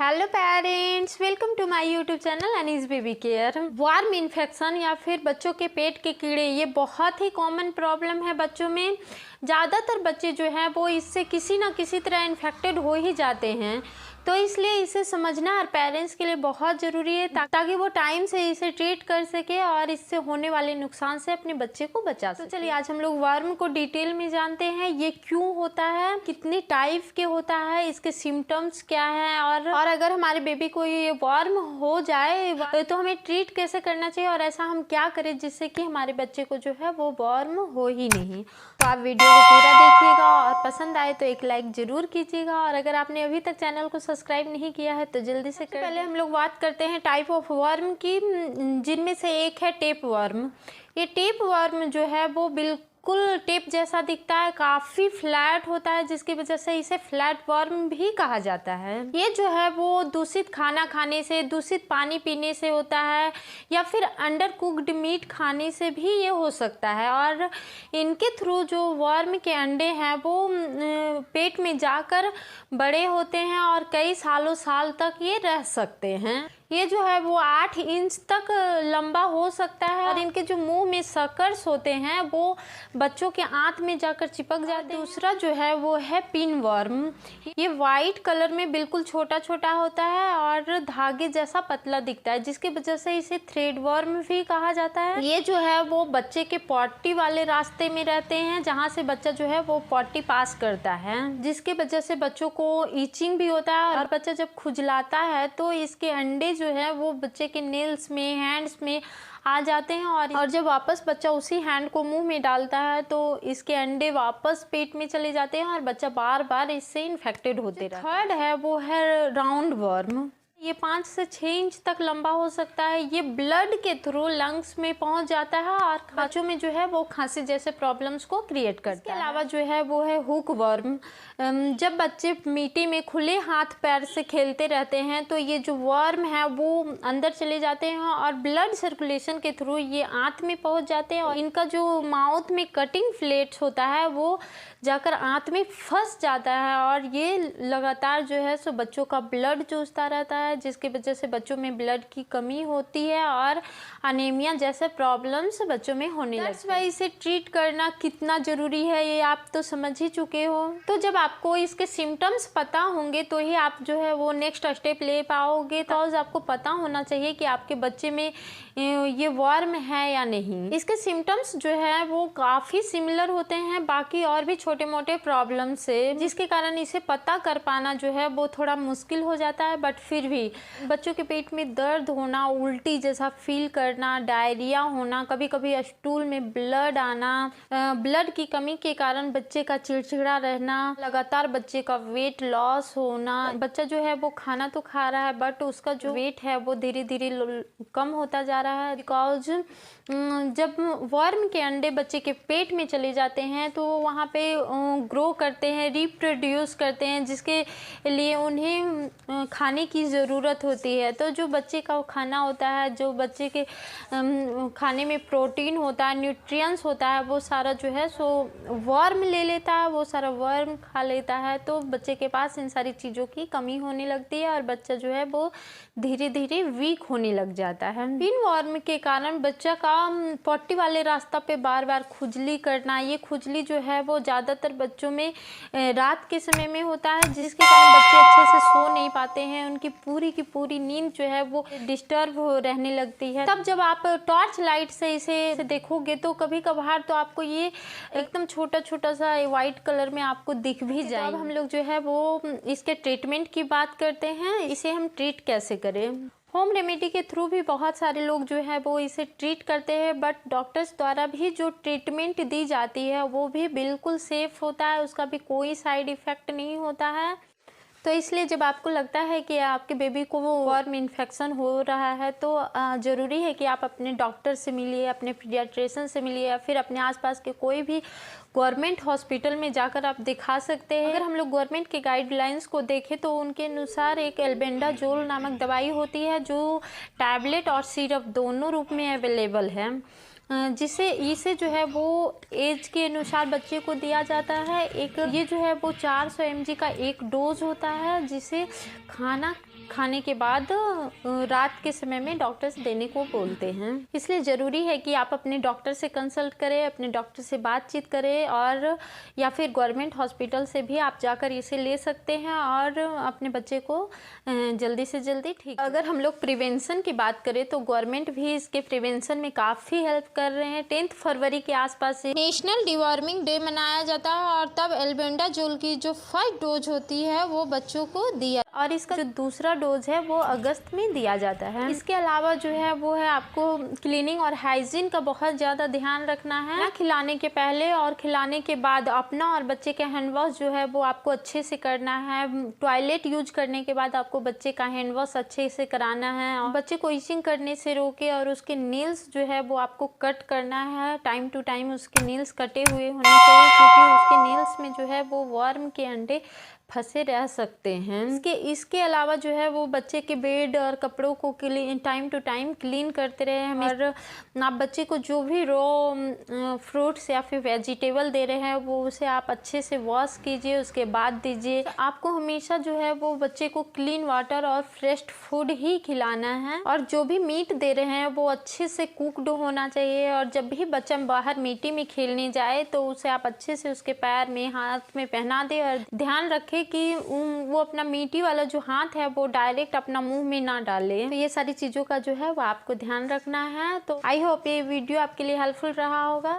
Hello parents, welcome to my YouTube channel Anees baby care. Worm infection या फिर बच्चों के पेट के कीड़े ये बहुत ही कॉमन प्रॉब्लम है बच्चों में। ज़्यादातर बच्चे जो हैं वो इससे किसी ना किसी तरह इन्फेक्टेड हो ही जाते हैं, तो इसलिए इसे समझना हर पेरेंट्स के लिए बहुत ज़रूरी है ताकि वो टाइम से इसे ट्रीट कर सके और इससे होने वाले नुकसान से अपने बच्चे को बचा सके। तो चलिए आज हम लोग वर्म को डिटेल में जानते हैं, ये क्यों होता है, कितने टाइप के होता है, इसके सिम्टम्स क्या है और अगर हमारे बेबी को ये वर्म हो जाए तो हमें ट्रीट कैसे करना चाहिए और ऐसा हम क्या करें जिससे कि हमारे बच्चे को जो है वो वर्म हो ही नहीं। तो आप वीडियो को पूरा देखिएगा और पसंद आए तो एक लाइक ज़रूर कीजिएगा और अगर आपने अभी तक चैनल को सब्सक्राइब नहीं किया है तो जल्दी से पहले हम लोग बात करते हैं टाइप ऑफ वर्म की, जिनमें से एक है टेप वर्म। ये टेप वर्म जो है वो बिल्कुल टेप जैसा दिखता है, काफ़ी फ्लैट होता है, जिसकी वजह से इसे फ्लैट वर्म भी कहा जाता है। ये जो है वो दूषित खाना खाने से, दूषित पानी पीने से होता है या फिर अंडर कुक्ड मीट खाने से भी ये हो सकता है और इनके थ्रू जो वर्म के अंडे हैं वो पेट में जाकर बड़े होते हैं और कई साल तक ये रह सकते हैं। ये जो है वो 8 इंच तक लंबा हो सकता है और इनके जो मुंह में सकर्स होते हैं वो बच्चों के आंत में जाकर चिपक जाते हैं। दूसरा जो है वो है पिन वर्म। ये वाइट कलर में बिल्कुल छोटा छोटा होता है और धागे जैसा पतला दिखता है, जिसकी वजह से इसे थ्रेड वर्म भी कहा जाता है। ये जो है वो बच्चे के पॉटी वाले रास्ते में रहते हैं, जहाँ से बच्चा जो है वो पॉटी पास करता है, जिसकी वजह से बच्चों को ईचिंग भी होता है और बच्चा जब खुजलाता है तो इसके अंडे जो है वो बच्चे के नेल्स में, हैंड्स में आ जाते हैं और जब वापस बच्चा उसी हैंड को मुंह में डालता है तो इसके अंडे वापस पेट में चले जाते हैं और बच्चा बार बार इससे इन्फेक्टेड होते रहता है। थर्ड है वो है राउंड वर्म। ये 5 से 6 इंच तक लंबा हो सकता है। ये ब्लड के थ्रू लंग्स में पहुंच जाता है और बच्चों में जो है वो खांसी जैसे प्रॉब्लम्स को क्रिएट करता है। इसके अलावा जो है वो है हुक वर्म। जब बच्चे मिट्टी में खुले हाथ पैर से खेलते रहते हैं तो ये जो वर्म है वो अंदर चले जाते हैं और ब्लड सर्कुलेशन के थ्रू ये आंत में पहुंच जाते हैं और इनका जो माउथ में कटिंग फ्लेट्स होता है वो जाकर आंत में फंस जाता है और ये लगातार जो है सो बच्चों का ब्लड चूसता रहता है, जिसकी वजह से बच्चों में ब्लड की कमी होती है और अनीमिया जैसे प्रॉब्लम्स बच्चों में होने लगती है। इसे ट्रीट करना कितना ज़रूरी है ये आप तो समझ ही चुके हो। तो जब आपको इसके सिम्टम्स पता होंगे तो ही आप जो है वो नेक्स्ट स्टेप ले पाओगे। तो आपको पता होना चाहिए कि आपके बच्चे में ये वर्म है या नहीं। इसके सिम्टम्स जो है वो काफ़ी सिमिलर होते हैं बाकी और भी छोटे मोटे प्रॉब्लम से, जिसके कारण इसे पता कर पाना जो है वो थोड़ा मुश्किल हो जाता है। बट फिर भी बच्चों के पेट में दर्द होना, उल्टी जैसा फील करना, डायरिया होना, कभी कभी स्टूल में ब्लड आना, ब्लड की कमी के कारण बच्चे का चिड़चिड़ा रहना, लगातार बच्चे का वेट लॉस होना, बच्चा जो है वो खाना तो खा रहा है बट उसका जो वेट है वो धीरे धीरे कम होता जा रहा है। बिकॉज जब वर्म के अंडे बच्चे के पेट में चले जाते हैं तो वहाँ पे ग्रो करते हैं, रिप्रोड्यूस करते हैं, जिसके लिए उन्हें खाने की ज़रूरत होती है। तो जो बच्चे का खाना होता है, जो बच्चे के खाने में प्रोटीन होता है, न्यूट्रिएंट्स होता है, वो सारा जो है सो वर्म ले लेता है, वो सारा वर्म खा लेता है। तो बच्चे के पास इन सारी चीज़ों की कमी होने लगती है और बच्चा जो है वो धीरे धीरे वीक होने लग जाता है। पिन वर्म के कारण बच्चा का पॉटी वाले रास्ता पे बार बार खुजली करना, ये खुजली जो है वो ज़्यादातर बच्चों में रात के समय में होता है, जिसके कारण बच्चे अच्छे से सो नहीं पाते हैं, उनकी पूरी की पूरी नींद जो है वो डिस्टर्ब हो रहने लगती है। तब जब आप टॉर्च लाइट से इसे देखोगे तो कभी कभार तो आपको ये एकदम छोटा छोटा सा वाइट कलर में आपको दिख भी जाए। अब हम लोग जो है वो इसके ट्रीटमेंट की बात करते हैं, इसे हम ट्रीट कैसे करें। होम रेमेडी के थ्रू भी बहुत सारे लोग जो है वो इसे ट्रीट करते हैं, बट डॉक्टर्स द्वारा भी जो ट्रीटमेंट दी जाती है वो भी बिल्कुल सेफ़ होता है, उसका भी कोई साइड इफ़ेक्ट नहीं होता है। तो इसलिए जब आपको लगता है कि आपके बेबी को वो वर्म इन्फेक्शन हो रहा है तो ज़रूरी है कि आप अपने डॉक्टर से मिलिए, अपने पीडियाट्रिशियन से मिलिए या फिर अपने आसपास के कोई भी गवर्नमेंट हॉस्पिटल में जाकर आप दिखा सकते हैं। अगर हम लोग गवर्नमेंट के गाइडलाइंस को देखें तो उनके अनुसार एक एल्बेंडाजोल नामक दवाई होती है जो टैबलेट और सिरप दोनों रूप में अवेलेबल है, जिसे इसे जो है वो एज के अनुसार बच्चे को दिया जाता है। एक ये जो है वो 400 mg का एक डोज होता है, जिसे खाना खाने के बाद रात के समय में डॉक्टर्स देने को बोलते हैं। इसलिए ज़रूरी है कि आप अपने डॉक्टर से कंसल्ट करें, अपने डॉक्टर से बातचीत करें, और या फिर गवर्नमेंट हॉस्पिटल से भी आप जाकर इसे ले सकते हैं और अपने बच्चे को जल्दी से जल्दी ठीक। अगर हम लोग प्रिवेंशन की बात करें तो गवर्नमेंट भी इसके प्रिवेंशन में काफ़ी हेल्प कर रहे हैं। 10 फरवरी के आसपास से नेशनल डिवॉर्मिंग डे मनाया जाता है और तब एल्बेंडाजोल की जो फर्स्ट डोज होती है वो बच्चों को दिया, और इसका जो दूसरा डोज है वो अगस्त में दिया जाता है। इसके अलावा जो है वो है आपको क्लीनिंग और हाइजीन का बहुत ज़्यादा ध्यान रखना है। खिलाने के पहले और खिलाने के बाद अपना और बच्चे का हैंड वॉश जो है वो आपको अच्छे से करना है। टॉयलेट यूज करने के बाद आपको बच्चे का हैंड वॉश अच्छे से कराना है, और बच्चे को इचिंग करने से रोके, और उसके नील्स जो है वो आपको कट करना है। टाइम टू टाइम उसके नील्स कटे हुए होने चाहिए, क्योंकि उसके नील्स में जो है वो वर्म के अंडे फंसे रह सकते हैं। इसके अलावा जो है वो बच्चे के बेड और कपड़ों को टाइम टू टाइम क्लीन करते रहे। और आप बच्चे को जो भी रॉ फ्रूट्स या फिर वेजिटेबल दे रहे हैं वो उसे आप अच्छे से वॉश कीजिए, उसके बाद दीजिए। आपको हमेशा जो है वो बच्चे को क्लीन वाटर और फ्रेश फूड ही खिलाना है, और जो भी मीट दे रहे हैं वो अच्छे से कुकड होना चाहिए। और जब भी बच्चा बाहर मिट्टी में खेलने जाए तो उसे आप अच्छे से उसके पैर में हाथ में पहना दे, और ध्यान रखें कि वो अपना मीठी वाला जो हाथ है वो डायरेक्ट अपना मुंह में ना डाले। तो ये सारी चीज़ों का जो है वो आपको ध्यान रखना है। तो आई होप ये वीडियो आपके लिए हेल्पफुल रहा होगा।